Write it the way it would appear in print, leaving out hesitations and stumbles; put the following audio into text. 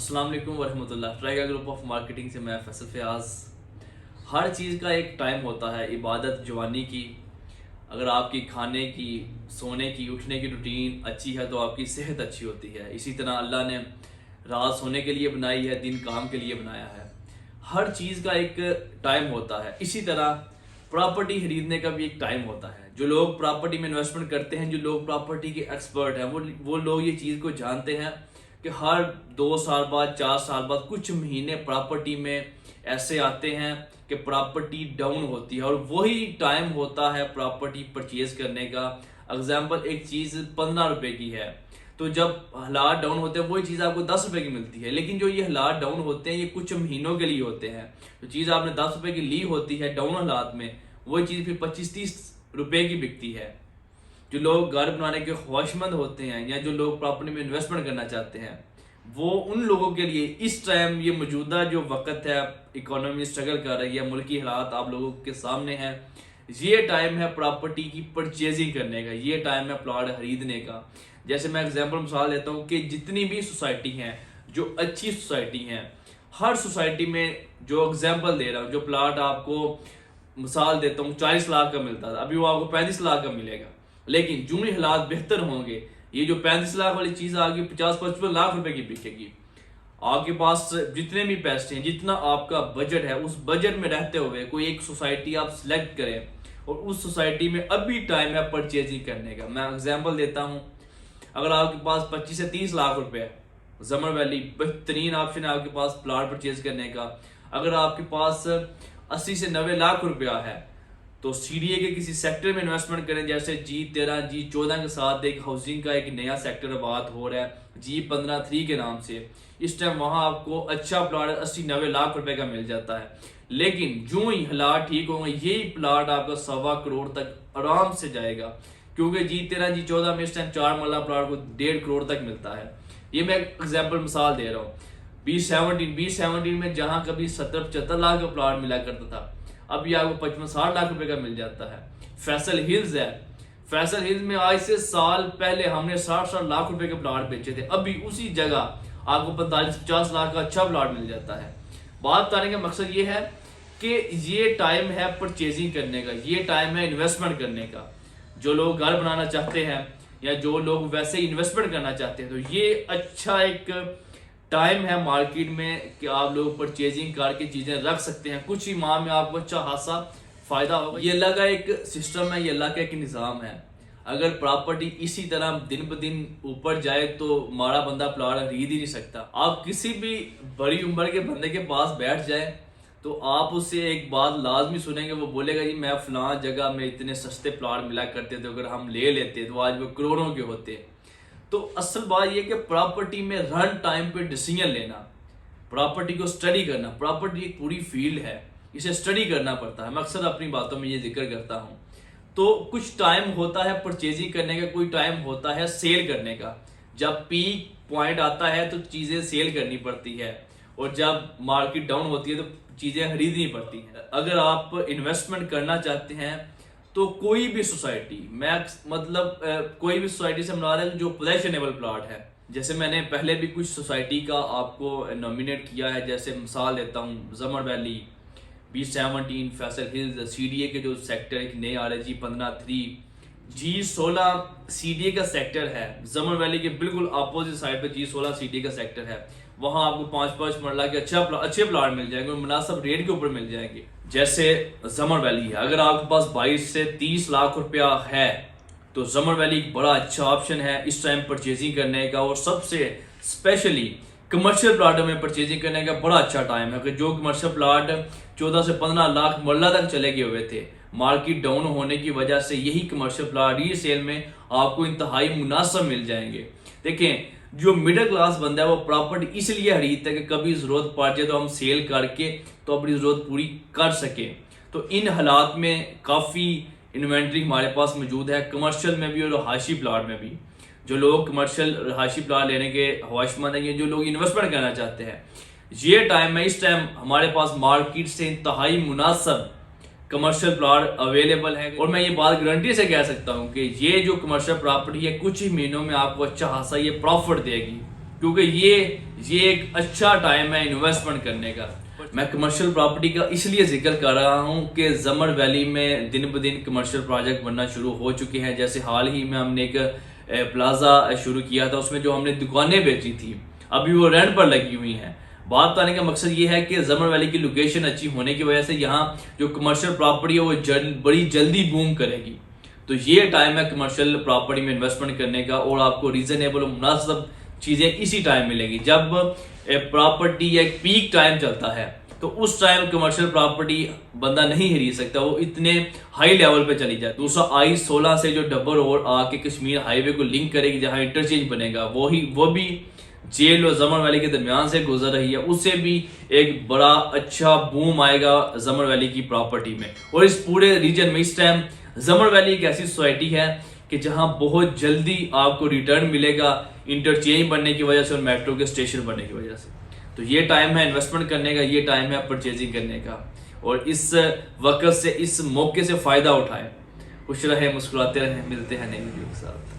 अस्सलाम वालेकुम वरहमतुल्लाह। ट्राइगा group of marketing से मैं फैसल फयाज। हर चीज़ का एक टाइम होता है। इबादत जवानी की, अगर आपकी खाने की, सोने की, उठने की रूटीन अच्छी है तो आपकी सेहत अच्छी होती है। इसी तरह अल्लाह ने रात सोने के लिए बनाई है, दिन काम के लिए बनाया है। हर चीज़ का एक टाइम होता है। इसी तरह प्रॉपर्टी खरीदने का भी एक टाइम होता है। जो लोग प्रॉपर्टी में इन्वेस्टमेंट करते हैं, जो लोग प्रॉपर्टी के एक्सपर्ट हैं, वो लोग ये चीज़ को जानते हैं कि हर 2 साल बाद, 4 साल बाद, कुछ महीने प्रॉपर्टी में ऐसे आते हैं कि प्रॉपर्टी डाउन होती है और वही टाइम होता है प्रॉपर्टी परचेज करने का। एग्जाम्पल, एक चीज़ 15 रुपए की है तो जब हालात डाउन होते हैं वही चीज़ आपको 10 रुपए की मिलती है। लेकिन जो ये हालात डाउन होते हैं ये कुछ महीनों के लिए होते हैं। जो चीज़ आपने 10 रुपए की ली होती है डाउन हालात में, वही चीज़ फिर 25-30 रुपए की बिकती है। जो लोग घर बनाने के ख्वाहिशमंद होते हैं या जो लोग प्रॉपर्टी में इन्वेस्टमेंट करना चाहते हैं, वो उन लोगों के लिए इस टाइम, ये मौजूदा जो वक्त है, इकोनॉमी स्ट्रगल कर रही है, मुल्की हालात आप लोगों के सामने हैं, ये टाइम है प्रॉपर्टी की परचेजिंग करने का, ये टाइम है प्लॉट खरीदने का। जैसे मैं एग्जांपल मिसाल देता हूँ कि जितनी भी सोसाइटी हैं, जो अच्छी सोसाइटी हैं, हर सोसाइटी में, जो एग्जांपल दे रहा हूँ, जो प्लॉट आपको मिसाल देता हूँ 40 लाख का मिलता था, अभी वो आपको 35 लाख का मिलेगा। लेकिन जो ही हालात बेहतर होंगे, ये जो 35 लाख वाली चीज आगे 50-55 लाख रुपए की बिकेगी। आपके पास जितने भी पैसे हैं, जितना आपका बजट है, उस बजट में रहते हुए कोई एक सोसाइटी आप सिलेक्ट करें और उस सोसाइटी में अभी टाइम है परचेजिंग करने का। मैं एग्जांपल देता हूं, अगर आपके पास 25 से 30 लाख रुपए है, जमर वैली बेहतरीन ऑप्शन है आपके पास प्लॉट परचेज करने का। अगर आपके पास 80 से 90 लाख रुपया है तो सीडीए के किसी सेक्टर में इन्वेस्टमेंट करें, जैसे G13, G14 के साथ एक हाउसिंग का एक नया सेक्टर बात हो रहा है G15-3 के नाम से। इस टाइम वहां आपको अच्छा प्लॉट 80-90 लाख रुपए का मिल जाता है। लेकिन जो ही हालात ठीक होंगे, यही प्लॉट आपका 1.25 करोड़ तक आराम से जाएगा, क्योंकि G13, G14 में इस टाइम 4 मरला प्लॉट को 1.5 करोड़ तक मिलता है। ये मैं एग्जाम्पल मिसाल दे रहा हूँ। B17 में जहां कभी 70-75 लाख का प्लॉट मिला करता था, अभी आपको 55-60 लाख रुपए का मिल जाता है। फैसल हिल्स है, फैसल हिल्स में आज से साल पहले हमने 60 लाख रुपए के प्लॉट बेचे थे, अभी उसी जगह आपको 45-50 लाख का अच्छा प्लॉट मिल जाता है। बात बताने का मकसद ये है कि ये टाइम है परचेजिंग करने का, ये टाइम है इन्वेस्टमेंट करने का। जो लोग घर बनाना चाहते हैं या जो लोग वैसे इन्वेस्टमेंट करना चाहते हैं, तो ये अच्छा एक टाइम है मार्केट में कि आप लोग परचेजिंग करके चीजें रख सकते हैं। कुछ ही माह में आपको अच्छा खासा फायदा होगा। ये अल्लाह का एक सिस्टम है, ये अल्लाह का एक निज़ाम है। अगर प्रॉपर्टी इसी तरह दिन ब दिन ऊपर जाए तो माड़ा बंदा प्लॉट खरीद ही नहीं सकता। आप किसी भी बड़ी उम्र के बंदे के पास बैठ जाए तो आप उससे एक बात लाजमी सुनेंगे, वो बोलेगा जी मैं फलां जगह में इतने सस्ते प्लॉट मिला करते थे, अगर हम ले लेते तो आज वो करोड़ों के होते। तो असल बात यह कि प्रॉपर्टी में रन टाइम पे डिसीजन लेना, प्रॉपर्टी को स्टडी करना, प्रॉपर्टी एक पूरी फील्ड है, इसे स्टडी करना पड़ता है। मैं अक्सर अपनी बातों में ये जिक्र करता हूँ। तो कुछ टाइम होता है परचेजिंग करने का, कोई टाइम होता है सेल करने का। जब पीक पॉइंट आता है तो चीजें सेल करनी पड़ती है, और जब मार्केट डाउन होती है तो चीजें खरीदनी पड़ती हैं। अगर आप इन्वेस्टमेंट करना चाहते हैं तो कोई भी सोसाइटी, मैं मतलब कोई भी सोसाइटी से बना रहा है जो पोजेशनेबल प्लॉट है। जैसे मैंने पहले भी कुछ सोसाइटी का आपको नॉमिनेट किया है, जैसे मिसाल देता हूँ Zammar valley, B17, Faisal hills, CDA के जो सेक्टर एक नए आ रहे G15-3, G16 सीडीए का सेक्टर है। जमर वैली के बिल्कुल अपोजिट साइड पे G16 सीडीए का सेक्टर है। वहां आपको 5-5 मरला के अच्छे प्लॉट मिल जाएंगे और मुनासिब रेट के ऊपर मिल जाएंगे। जैसे जमर वैली है, अगर आपके पास 22 से 30 लाख रुपया है तो जमर वैली एक बड़ा अच्छा ऑप्शन है इस टाइम परचेजिंग करने का। और सबसे स्पेशली कमर्शियल प्लॉट में परचेजिंग करने का बड़ा अच्छा टाइम है कि जो कमर्शियल प्लॉट 14 से 15 लाख मरला तक चले गए हुए थे, मार्केट डाउन होने की वजह से यही कमर्शियल प्लॉट रीसेल में आपको इंतहाई मुनासिब मिल जाएंगे। देखें, जो मिडिल क्लास बंदा है वो प्रॉपर्टी इसलिए खरीदता है कि कभी जरूरत पड़ जाए तो हम सेल करके तो अपनी जरूरत पूरी कर सके। तो इन हालात में काफ़ी इन्वेंट्री हमारे पास मौजूद है, कमर्शियल में भी और रहायशी प्लॉट में भी। जो लोग कमर्शियल रहायशी प्लॉट लेने के ख्वाहिशमंद हैं, जो लोग इन्वेस्टमेंट करना चाहते हैं, ये टाइम है। इस टाइम हमारे पास मार्केट से इंतहाई मुनासिब कमर्शियल प्लॉट अवेलेबल है। और मैं ये बात गारंटी से कह सकता हूँ कि ये जो कमर्शियल प्रॉपर्टी है कुछ ही महीनों में आपको अच्छा खासा ये प्रॉफिट देगी। क्योंकि ये एक अच्छा टाइम है इन्वेस्टमेंट करने का। मैं कमर्शियल प्रॉपर्टी का इसलिए जिक्र कर रहा हूं कि जमर वैली में दिन ब दिन कमर्शियल प्रोजेक्ट बनना शुरू हो चुके हैं। जैसे हाल ही में हमने एक प्लाजा शुरू किया था, उसमें जो हमने दुकानें बेची थी अभी वो रेंट पर लगी हुई हैं। बात बताने का मकसद ये है कि जमर वैली की लोकेशन अच्छी होने की वजह से यहाँ जो कमर्शियल प्रॉपर्टी है वो बड़ी जल्दी बूम करेगी। तो ये टाइम है कमर्शियल प्रॉपर्टी में इन्वेस्टमेंट करने का, और आपको रीजनेबल और मुनासिब चीजें इसी टाइम मिलेंगी। जब प्रॉपर्टी एक पीक टाइम चलता है तो उस टाइम कमर्शियल प्रॉपर्टी बंदा नहीं खरीद सकता, वो इतने हाई लेवल पे चली जाए। दूसरा I-16 से जो डबल रोड आके कश्मीर हाईवे को लिंक करेगी, जहां इंटरचेंज बनेगा, वो भी जेल और जमर वैली के दरमियान से गुजर रही है, उससे भी एक बड़ा अच्छा बूम आएगा जमर वैली की प्रॉपर्टी में। और इस पूरे रीजन में इस टाइम जमर वैली एक ऐसी सोसाइटी है कि जहां बहुत जल्दी आपको रिटर्न मिलेगा इंटरचेंज बनने की वजह से और मेट्रो के स्टेशन बनने की वजह से। तो ये टाइम है इन्वेस्टमेंट करने का, ये टाइम है परचेजिंग करने का, और इस वक्त से, इस मौके से फायदा उठाएं। खुश रहें, मुस्कुराते रहें, मिलते हैं नई वीडियो के साथ।